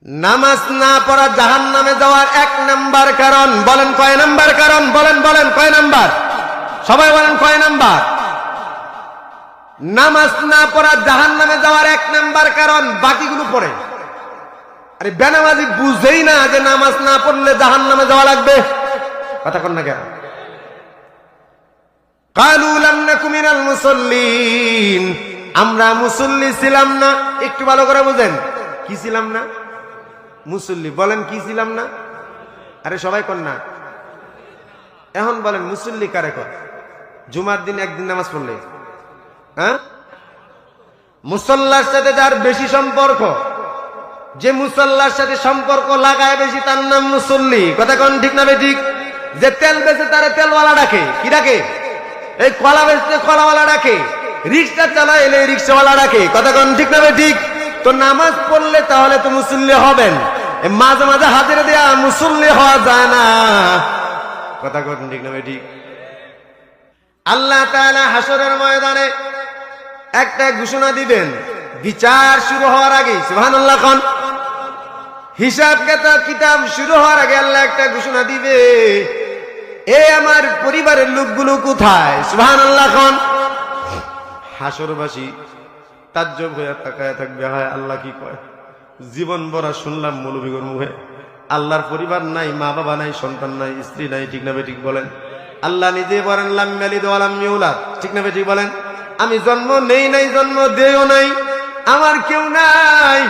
নামাজ না পড়া জাহান্নামে যাওয়ার 1 নাম্বার কারণ। বলেন কয় নাম্বার কারণ? বলেন বলেন কয় নাম্বার? সবাই বলেন কয় নাম্বার? নামাজ না পড়া জাহান্নামে যাওয়ার 1 নাম্বার কারণ। বাকিগুলো পড়ে। আরে বেনামাজি বুঝেই না যে নামাজ না পড়লে জাহান্নামে যাওয়া লাগবে। কথা কন না কেন? কালু লাম নাকু মিনাল মুসাল্লিন, আমরা মুসল্লি ছিলাম না। একটু ভালো করে বুঝেন, কি ছিলাম না? মুসল্লি। বলেন কি ছিলাম না? আরে সবাই কর না। এখন বলেন মুসল্লি কারে কর? জুমার দিন একদিন নামাজ পড়লে, হ্যাঁ? মুসল্লার সাথে যার বেশি সম্পর্ক, যে মুসল্লার সাথে সম্পর্ক লাগায় বেশি, তার নাম মুসল্লি। কথা কোন ঠিক না বেঠিক? যে তেল বেচে তারে তেলওয়ালা ডাকে, কি ডাকে? এই কলা বেচতে কলাওয়ালা ডাকে, রিক্সা চালায় এলে রিক্সাওয়ালা ডাকে। কথা কোন ঠিক না বেঠিক? তো নামাজ পড়লে তাহলে তো মুসল্লি হবেন। মাঝে মাঝে হাজিরা দেয়া মুসল্লি হওয়া যায় না। কথা কোন ঠিক না বেঠিক? আল্লাহ তাআলা হাসরের ময়দানে একটা ঘোষণা দিবেন বিচার শুরু হওয়ার আগে। সুবহানাল্লাহ কোন? হিসাব কিতাব শুরু হওয়ার আগে আল্লাহ একটা ঘোষণা দিবে, এ আমার পরিবারের লোকগুলো কোথায়? সুবহানাল্লাহ কোন? হাসরবাসী তাজ্জব হয়ে তাকায় থাকবে, হায় আল্লাহ কি কয়? জীবন ভরা শুনলাম মৌলভীর মুখে আল্লাহর পরিবার নাই, মা বাবা নাই, সন্তান নাই, স্ত্রী নাই। ঠিক না বেঠিক বলেন? আল্লাহ নিজে বলেন লাম ইয়ালিদ ওয়া লাম ইউলাদ। ঠিক না বেঠিক বলেন? আমি জন্ম নেই নাই, জন্ম দেও নাই, আমার কেউ নাই।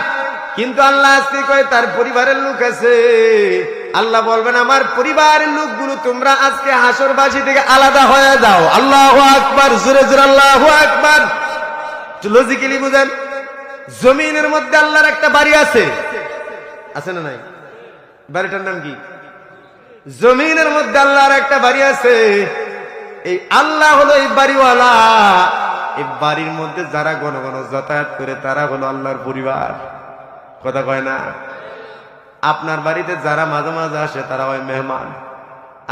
কিন্তু আল্লাহ আজকে কয় তার পরিবারের লোক আছে। আল্লাহ বলবেন আমার পরিবারের লোকগুলো তোমরা আজকে হাসরবাসী থেকে আলাদা হয়ে যাও। আল্লাহু আকবার, জোরে জোরে আল্লাহু আকবার। লজিক্যালি বুঝেন, জমিনের মধ্যে আল্লাহর একটা বাড়ি আছে, আছে না নাই? বাড়িটার নাম কি? জমিনের মধ্যে আল্লাহর একটা বাড়ি আছে। এই আল্লাহ হলো এই বাড়িওয়ালা। এই বাড়ির মধ্যে যারা ঘন ঘন যাতায়াত করে তারা হলো আল্লাহর পরিবার। কথা কয় না? আপনার বাড়িতে যারা মাঝে মাঝে আসে তারা হয় মেহমান,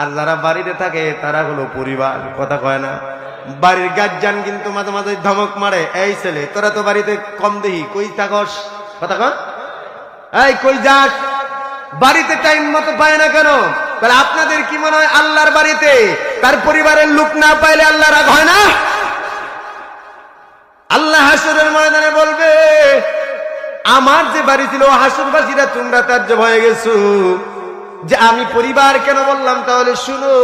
আর যারা বাড়িতে থাকে তারা হলো পরিবার। কথা কয় না? বাড়ির গার্জিয়ান কিন্তু মাঝে মাঝে ধমক মারে, এই ছেলে তোরা তো বাড়িতে কম দেখি, কই থাকস? কথা কন, এই কই যাস? বাড়িতে টাইম মতো পায় না কেন? তাহলে আপনাদের কি মনে হয় আল্লাহর বাড়িতে তার পরিবারের লোক না পাইলে আল্লাহ রাগ হয় না? আল্লাহ হাসরের ময়দানে বলবে আমার যে বাড়ি ছিল হাসরবাসীরা তোমরা তাজ্জব হয়ে গেছো যে আমি পরিবার কেন বললাম। তাহলে শুনো,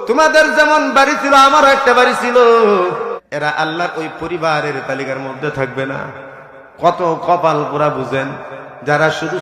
তোমাদের যেমন বাড়ি ছিল আমারও একটা বাড়ি ছিল। এরা আল্লাহর ওই পরিবারের তালিকার মধ্যে থাকবে না। কত কপাল পোড়া বুঝেন যারা শুধু